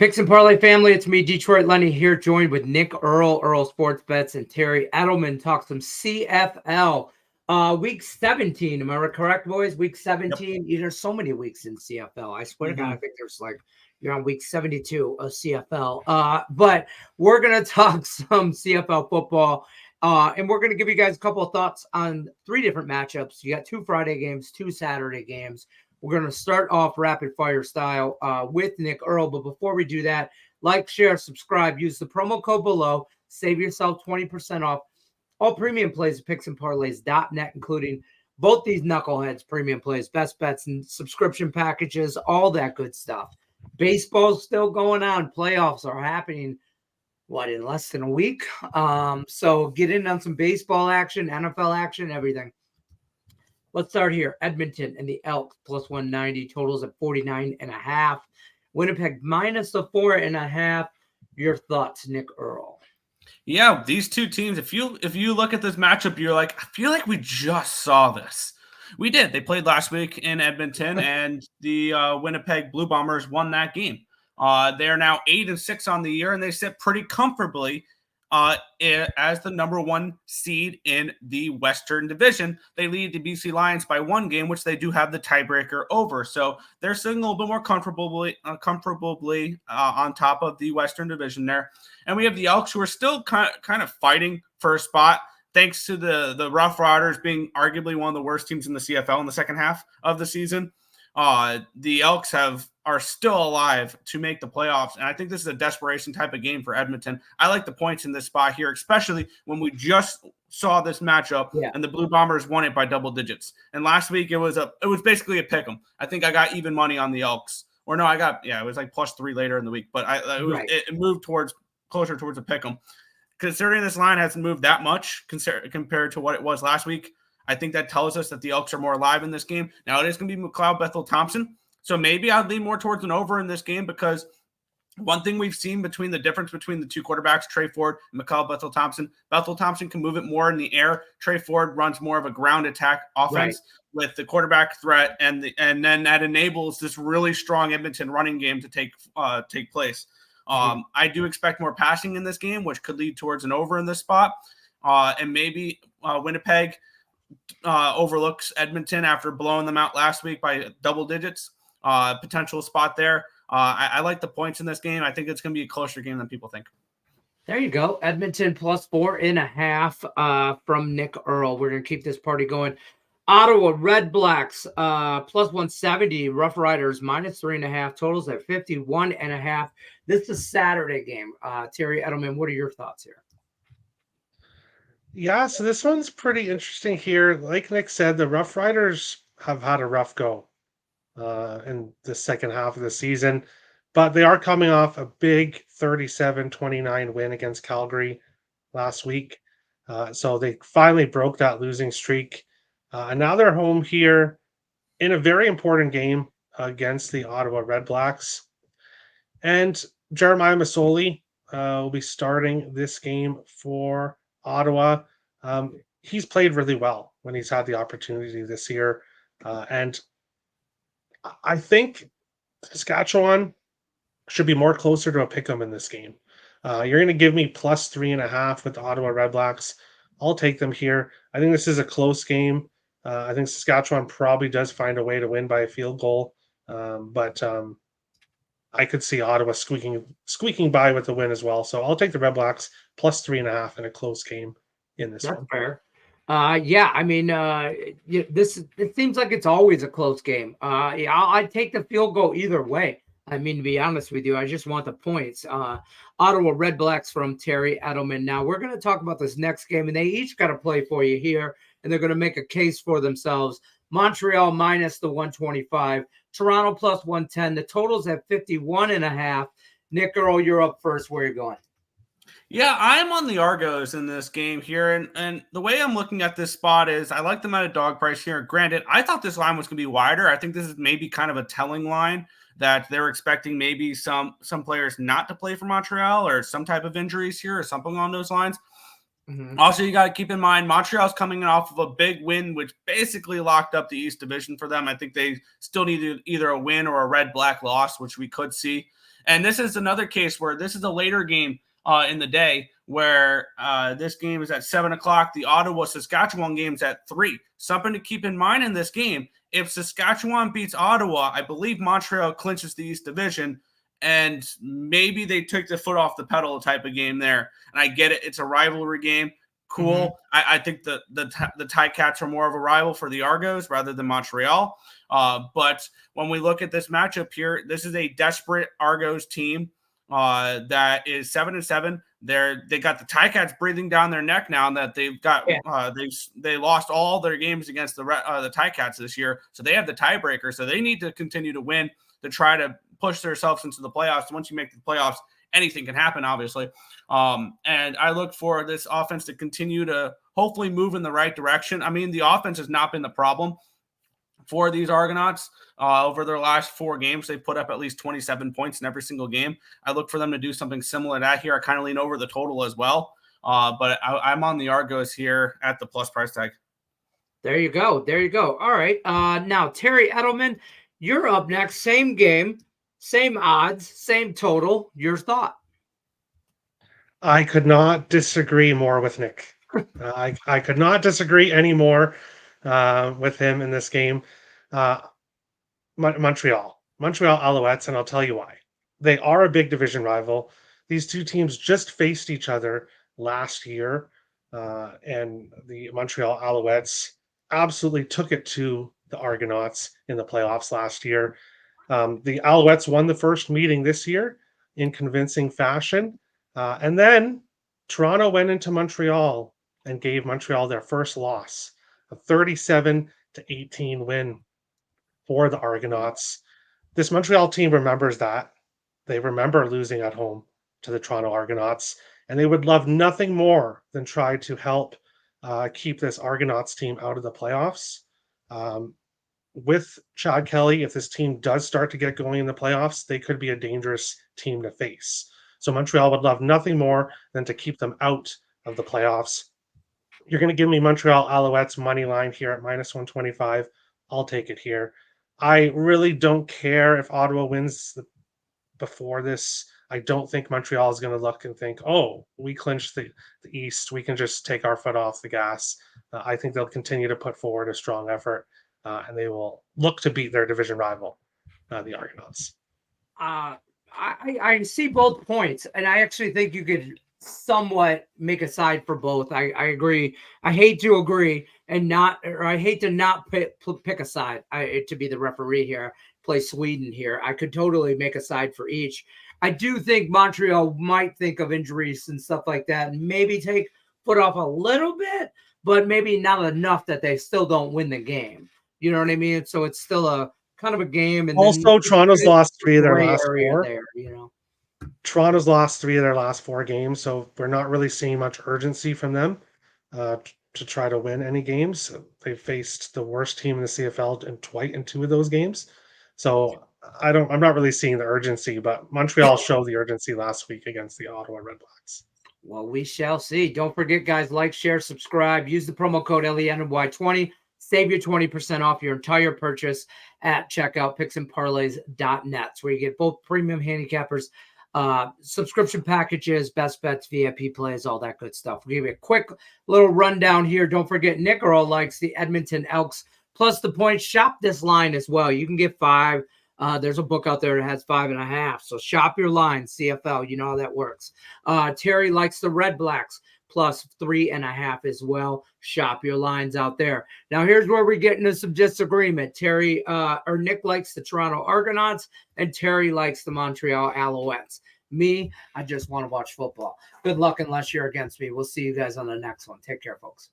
Picks and Parlay family, it's me, Detroit Lenny, here, joined with Nick Earl Sports Bets, and Terry Edelman. Talk some CFL. Week 17, am I correct, boys? Week 17. Yep. There's so many weeks in CFL. I swear to God, I think there's you're on week 72 of CFL. But we're going to talk some CFL football, and we're going to give you guys a couple of thoughts on 3 different matchups. You got 2 Friday games, 2 Saturday games. We're going to start off rapid fire style with Nick Earl. But before we do that, like, share, subscribe, use the promo code below. Save yourself 20% off all premium plays at picksandparlays.net, including both these knuckleheads, premium plays, best bets, and subscription packages, all that good stuff. Baseball's still going on. Playoffs are happening, in less than a week? So get in on some baseball action, NFL action, everything. Let's start here. Edmonton and the Elks plus 190, totals at 49.5. Winnipeg minus the 4.5. Your thoughts, Nick Earl? Yeah, these two teams, if you look at this matchup, you're like, I feel like we just saw this. We did. They played last week in Edmonton, and the Winnipeg Blue Bombers won that game. They're now 8-6 on the year, and they sit pretty comfortably as the number 1 seed in the Western Division. They lead the BC Lions by 1 game, which they do have the tiebreaker over. So they're sitting a little bit more comfortably on top of the Western Division there. And we have the Elks, who are still kind of fighting for a spot, thanks to the Rough Riders being arguably one of the worst teams in the CFL in the second half of the season. The Elks are still alive to make the playoffs, and I think this is a desperation type of game for Edmonton. I like the points in this spot here, especially when we just saw this matchup and the Blue Bombers won it by double digits. And last week it was basically a pick 'em. I think I got even money on the Elks, or no, it was like +3 later in the week, but it moved closer towards a pick 'em. Considering this line hasn't moved that much compared to what it was last week, I think that tells us that the Elks are more alive in this game. Now it is going to be McLeod Bethel-Thompson. So maybe I'd lean more towards an over in this game, because one thing we've seen between the difference between the 2 quarterbacks, Trey Ford and McLeod Bethel-Thompson, Bethel-Thompson can move it more in the air. Trey Ford runs more of a ground attack offense with the quarterback threat, and then that enables this really strong Edmonton running game to take place. I do expect more passing in this game, which could lead towards an over in this spot. And maybe Winnipeg overlooks Edmonton after blowing them out last week by double digits. Potential spot there. I like the points in this game. I think it's going to be a closer game than people think. There you go. Edmonton plus 4.5 from Nick Earl. We're going to keep this party going. Ottawa Red Blacks plus 170. Rough Riders minus 3.5. Totals at 51.5. This is a Saturday game. Terry Edelman, what are your thoughts here? Yeah, so this one's pretty interesting here. Like Nick said, the Rough Riders have had a rough go in the second half of the season, but they are coming off a big 37-29 win against Calgary last week. So they finally broke that losing streak. And now they're home here in a very important game against the Ottawa Red Blacks. And Jeremiah Masoli will be starting this game for Ottawa. He's played really well when he's had the opportunity this year. And I think Saskatchewan should be more closer to a pick 'em in this game. You're going to give me plus 3.5 with the Ottawa Red Blacks. I'll take them here. I think this is a close game. I think Saskatchewan probably does find a way to win by a field goal. But I could see Ottawa squeaking by with the win as well. So I'll take the Red Blacks plus 3.5 in a close game in this one. That's fair. I mean, it seems like it's always a close game. I'd take the field goal either way. I mean, to be honest with you, I just want the points. Ottawa Red Blacks from Terry Edelman. Now, we're going to talk about this next game, and they each got to play for you here, and they're going to make a case for themselves. Montreal minus the 125. Toronto plus 110. The total's at 51.5. Nick Earl, you're up first. Where are you going? Yeah, I'm on the Argos in this game here, and the way I'm looking at this spot is I like them at a dog price here. Granted, I thought this line was going to be wider. I think this is maybe kind of a telling line that they're expecting maybe some players not to play for Montreal or some type of injuries here or something along those lines. Mm-hmm. Also, you got to keep in mind Montreal's coming off of a big win, which basically locked up the East Division for them. I think they still need either a win or a red-black loss, which we could see. And this is another case where this is a later game in the day where this game is at 7 o'clock. The Ottawa Saskatchewan game is at 3. Something to keep in mind in this game: if Saskatchewan beats Ottawa, I believe Montreal clinches the East Division, and maybe they took the foot off the pedal type of game there. And I get it; it's a rivalry game. Cool. I think the Ticats are more of a rival for the Argos rather than Montreal. But when we look at this matchup here, this is a desperate Argos team that is 7-7. They got the Ticats breathing down their neck now that they've got they lost all their games against the Ticats this year, so they have the tiebreaker. So they need to continue to win to try to push themselves into the playoffs. Once you make the playoffs, anything can happen, obviously. And I look for this offense to continue to hopefully move in the right direction. I mean, the offense has not been the problem for these Argonauts. Over their last 4 games, they've put up at least 27 points in every single game. I look for them to do something similar to that here. I kind of lean over the total as well. But I'm on the Argos here at the plus price tag. There you go. There you go. All right. Now, Terry Edelman, you're up next. Same game, same odds, same total. Your thought? I could not disagree more with Nick. I could not disagree anymore with him in this game. Montreal Alouettes, and I'll tell you why. They are a big division rival. These two teams just faced each other last year, and the Montreal Alouettes absolutely took it to the Argonauts in the playoffs last year. The Alouettes won the first meeting this year in convincing fashion. And then Toronto went into Montreal and gave Montreal their first loss, a 37-18 win for the Argonauts. This Montreal team remembers that. They remember losing at home to the Toronto Argonauts, and they would love nothing more than try to help keep this Argonauts team out of the playoffs. With Chad Kelly, if this team does start to get going in the playoffs, they could be a dangerous team to face. So Montreal would love nothing more than to keep them out of the playoffs. You're going to give me Montreal Alouettes money line here at minus 125. I'll take it here. I really don't care if Ottawa wins before this. I don't think Montreal is going to look and think, oh, we clinched the East. We can just take our foot off the gas. I think they'll continue to put forward a strong effort, and they will look to beat their division rival, the Argonauts. I see both points, and I actually think you could somewhat make a side for both. I agree. I hate to agree I hate to not pick a side. To be the referee here, play Sweden here. I could totally make a side for each. I do think Montreal might think of injuries and stuff like that, and maybe take foot off a little bit, but maybe not enough that they still don't win the game. You know what I mean? So it's still a kind of a game. And also, Toronto's lost 3 of their last 4. There, you know. Toronto's lost 3 of their last 4 games, so we're not really seeing much urgency from them to try to win any games. They faced the worst team in the CFL in 2 of those games. So I'm not really seeing the urgency, but Montreal showed the urgency last week against the Ottawa Redblacks. Well, we shall see. Don't forget, guys, like, share, subscribe. Use the promo code LENY20. Save your 20% off your entire purchase at checkout, picksandparlays.net. where you get both premium handicappers, subscription packages, best bets, VIP plays, all that good stuff. We'll give you a quick little rundown here. Don't forget, Nick Earl likes the Edmonton Elks plus the points. Shop this line as well. You can get 5. There's a book out there that has 5.5. So shop your line, CFL. You know how that works. Terry likes the Red Blacks plus 3.5 as well. Shop your lines out there. Now, here's where we get into some disagreement. Nick likes the Toronto Argonauts, and Terry likes the Montreal Alouettes. Me, I just want to watch football. Good luck unless you're against me. We'll see you guys on the next one. Take care, folks.